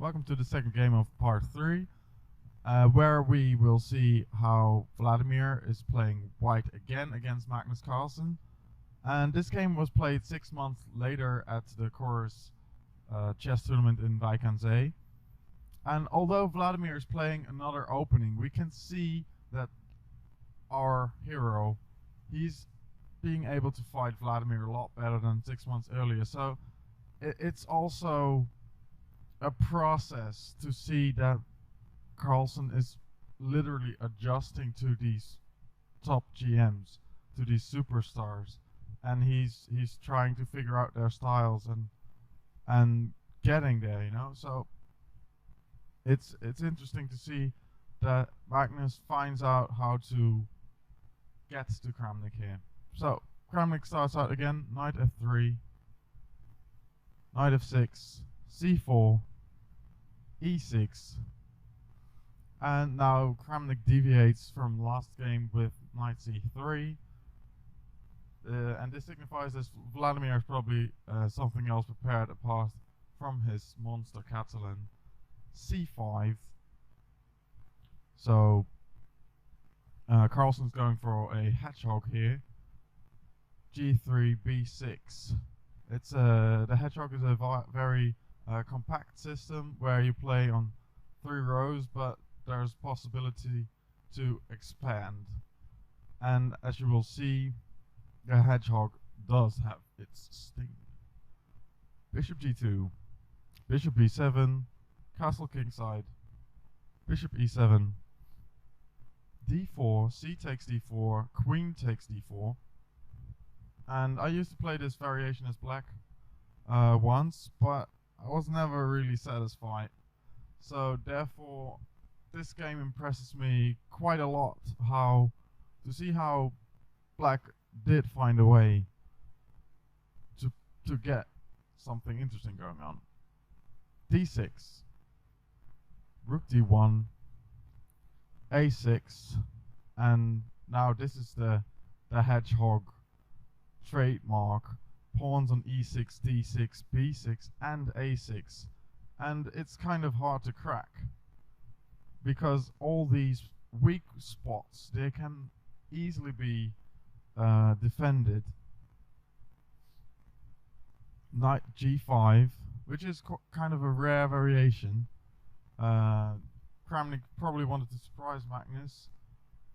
Welcome to the second game of part 3, where we will see how Vladimir is playing white again against Magnus Carlsen. And this game was played 6 months later at the Chorus chess tournament in Wijk aan Zee. And although Vladimir is playing another opening, we can see that our hero, he's being able to fight Vladimir a lot better than 6 months earlier. So it's also a process to see that Carlsen is literally adjusting to these top GMs, to these superstars, and he's trying to figure out their styles and getting there, you know. So it's interesting to see that Magnus finds out how to get to Kramnik here. So Kramnik starts out again, knight f3, knight f6, c4, e6, and now Kramnik deviates from last game with knight c3, and this signifies that Vladimir has probably something else prepared apart from his monster Catalan. c5, so Carlsen's going for a hedgehog here. g3, b6. It's the hedgehog is a very compact system where you play on 3 rows, but there's possibility to expand. And as you will see, the hedgehog does have its sting. Bishop g2, bishop b7, castle kingside, bishop e7, d4, c takes d4, queen takes d4. And I used to play this variation as black once, but I was never really satisfied. So therefore, this game impresses me quite a lot. To see how black did find a way to get something interesting going on. d6, rook d1, a6, and now this is the hedgehog trademark. Pawns on e6, d6, b6, and a6, and it's kind of hard to crack because all these weak spots, they can easily be defended. Knight g5, which is kind of a rare variation. Kramnik probably wanted to surprise Magnus,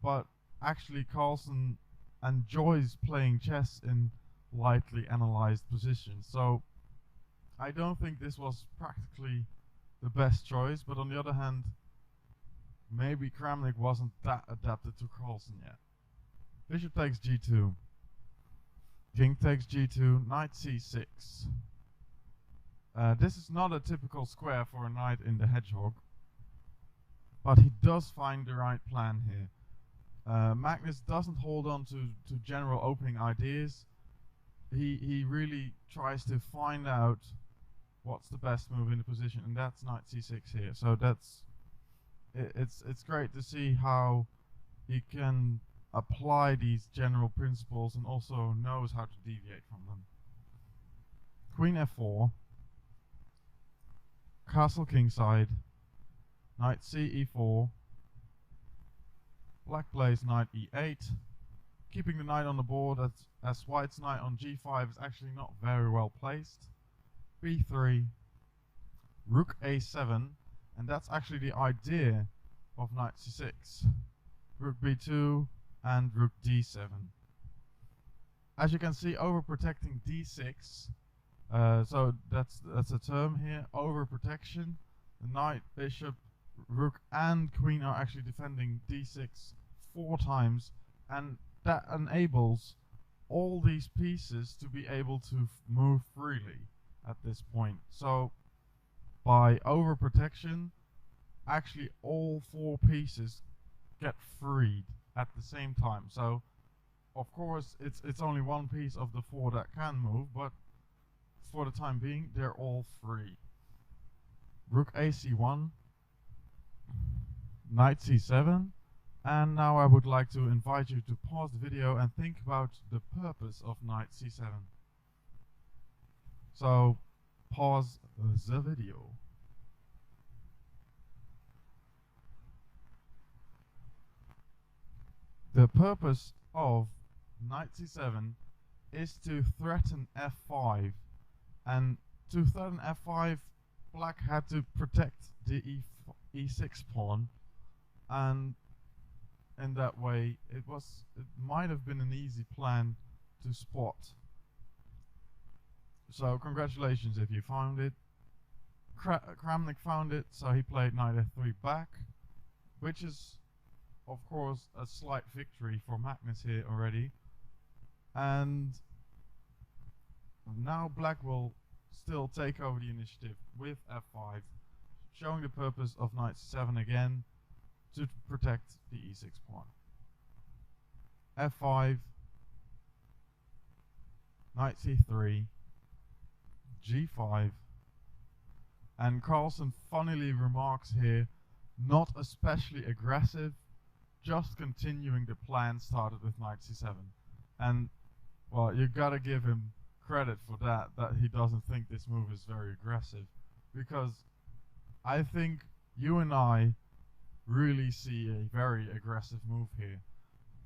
but actually Carlsen enjoys playing chess in lightly analyzed positions. So I don't think this was practically the best choice, but on the other hand, maybe Kramnik wasn't that adapted to Carlsen yet. Bishop takes g2, king takes g2, knight c6. This is not a typical square for a knight in the hedgehog, but he does find the right plan here. Magnus doesn't hold on to general opening ideas. He really tries to find out what's the best move in the position, and that's knight c6 here. So it's great to see how he can apply these general principles and also knows how to deviate from them. Queen f4, castle kingside, knight c e4, black plays knight e8, keeping the knight on the board as white's knight on g5 is actually not very well placed. b3, rook a7, and that's actually the idea of knight c6. Rook b2 and rook d7. As you can see, overprotecting d6, so that's a term here, overprotection. The knight, bishop, rook and queen are actually defending d6 4 times, and that enables all these pieces to be able to move freely at this point. So by overprotection, actually all 4 pieces get freed at the same time. So of course it's only one piece of the 4 that can move, but for the time being they're all free. Rook ac1, knight c7, and now I would like to invite you to pause the video and think about the purpose of knight c7. So pause the video. The purpose of knight c7 is to threaten f5, and to threaten f5, black had to protect the e6 pawn, and in that way it might have been an easy plan to spot. So congratulations if you found it. Kramnik found it, so he played knight f3 back, which is of course a slight victory for Magnus here already. And now black will still take over the initiative with f5, showing the purpose of knight c7 again to protect the e6 pawn. f5, knight c3, g5, and Carlsen funnily remarks here, not especially aggressive, just continuing the plan started with knight c7. And well, you gotta give him credit for that he doesn't think this move is very aggressive, because I think you and I really see a very aggressive move here,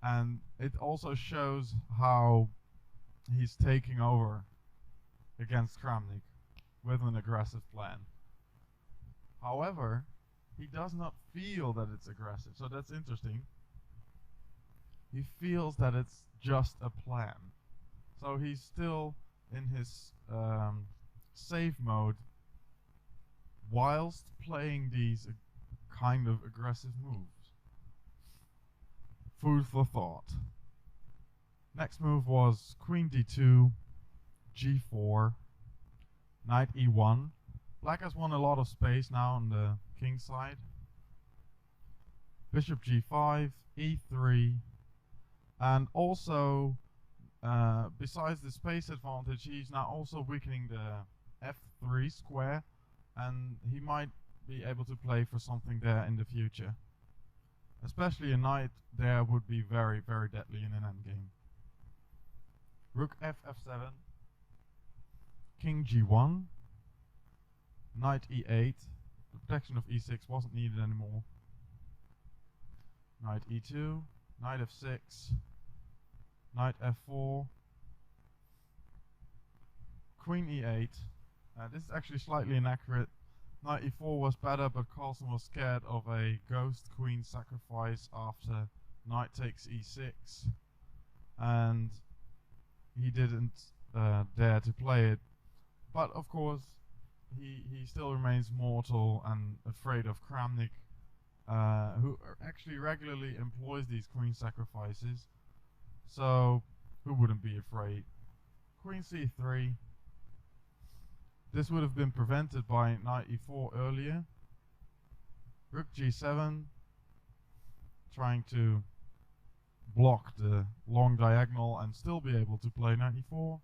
and it also shows how he's taking over against Kramnik with an aggressive plan. However, he does not feel that it's aggressive, so that's interesting. He feels that it's just a plan. So he's still in his safe mode whilst playing these kind of aggressive moves. Food for thought. Next move was queen d2, g4, knight e1. Black has won a lot of space now on the king side. Bishop g5, e3, and also besides the space advantage, he's now also weakening the f3 square, and he might be able to play for something there in the future. Especially a knight there would be very, very deadly in an endgame. Rook f7, king g1, knight e8. The protection of e6 wasn't needed anymore. Knight e2, knight f6, knight f4, queen e8. This is actually slightly inaccurate. Knight e4 was better, but Carlsen was scared of a ghost queen sacrifice after knight takes e6, and he didn't dare to play it. But of course, he still remains mortal and afraid of Kramnik, who actually regularly employs these queen sacrifices. So who wouldn't be afraid? Queen c3. This would have been prevented by knight e4 earlier. Rook g7, trying to block the long diagonal and still be able to play knight e4.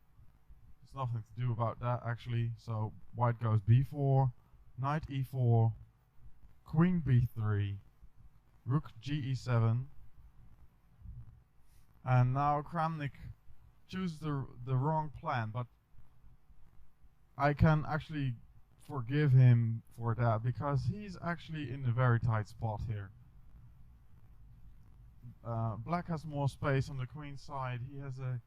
There's nothing to do about that actually, so white goes b4, knight e4, queen b3, rook ge7, and now Kramnik chooses the wrong plan, but I can actually forgive him for that, because he's actually in a very tight spot here. Black has more space on the queen side. He has a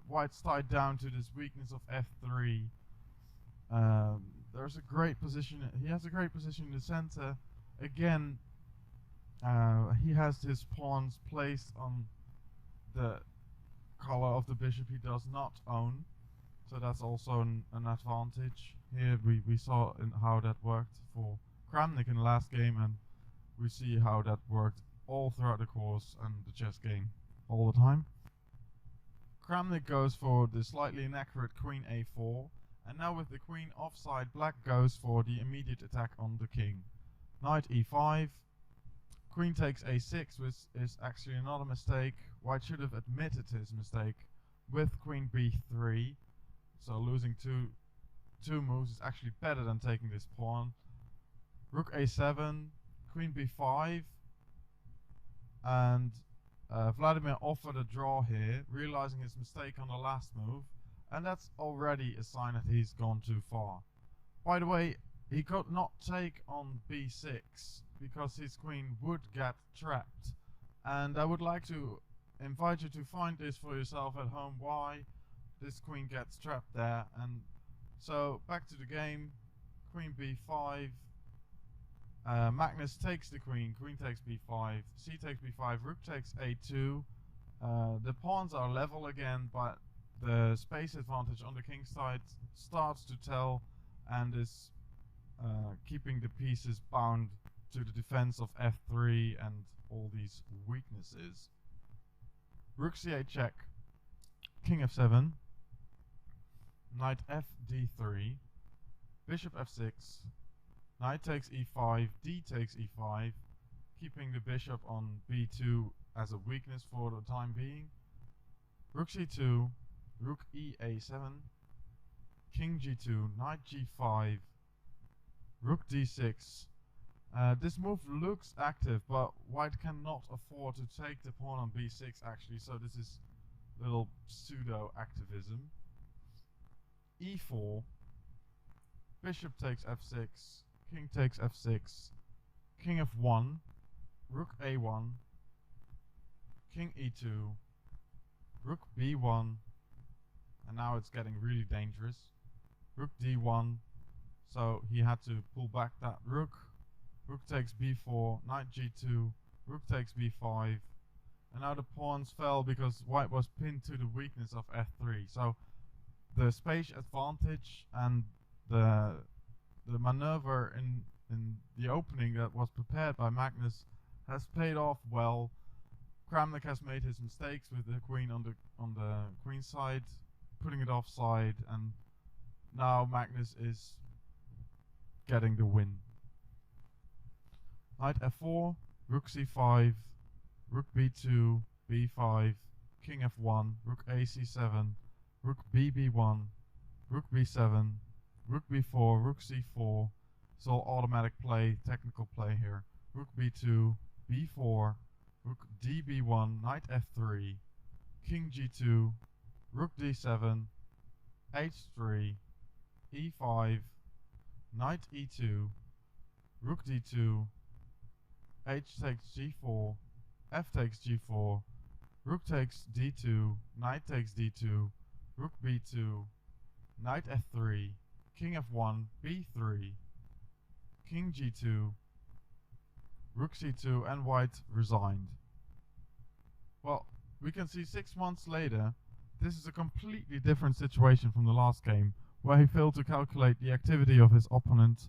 white's tied down to this weakness of f3. There's a great position. He has a great position in the center. Again, he has his pawns placed on the color of the bishop he does not own. So that's also an advantage. Here we saw how that worked for Kramnik in the last game, and we see how that worked all throughout the course and the chess game all the time. Kramnik goes for the slightly inaccurate queen a4, and now with the queen offside, black goes for the immediate attack on the king. Knight e5, queen takes a6, which is actually not a mistake. White should have admitted his mistake with queen b3. So losing two moves is actually better than taking this pawn. Rook a7, queen b5, and Vladimir offered a draw here, realizing his mistake on the last move, and that's already a sign that he's gone too far. By the way, he could not take on b6 because his queen would get trapped, And I would like to invite you to find this for yourself at home, why this queen gets trapped there. And so back to the game, queen b5, Magnus takes the queen, queen takes b5, c takes b5, rook takes a2. The pawns are level again, but the space advantage on the king side starts to tell and is keeping the pieces bound to the defense of f3 and all these weaknesses. Rook c8 check, king f7, knight f d3, bishop f6, knight takes e5, d takes e5, keeping the bishop on b2 as a weakness for the time being. Rook c2, rook e7, king g2, knight g5, rook d6. This move looks active, but white cannot afford to take the pawn on b6 actually, so this is little pseudo activism. e4, bishop takes f6, king takes f6, king f1, rook a1, king e2, rook b1, and now it's getting really dangerous. Rook d1, so he had to pull back that rook. Rook takes b4, knight g2, rook takes b5, and now the pawns fell because white was pinned to the weakness of f3. So the space advantage and the maneuver in the opening that was prepared by Magnus has paid off well. Kramnik has made his mistakes with the queen on the queen side, putting it offside, and now Magnus is getting the win. Knight f4, rook c5, rook b2, b5, king f1, rook a c7, rook b1, rook b7, rook b4, rook c4. It's all automatic play, technical play here. Rook b2, b4, rook db1, knight f3, king g2, rook d7, h3, e5, knight e2, rook d2, h takes g4, f takes g4, rook takes d2, knight takes d2, rook b2, knight f3, king f1, b3, king g2, rook c2, and white resigned. Well, we can see 6 months later, this is a completely different situation from the last game, where he failed to calculate the activity of his opponent,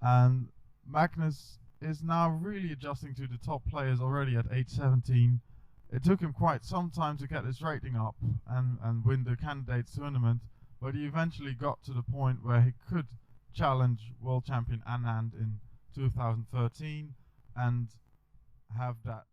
and Magnus is now really adjusting to the top players already at age 17. It took him quite some time to get his rating up and win the candidates tournament, but he eventually got to the point where he could challenge world champion Anand in 2013 and have that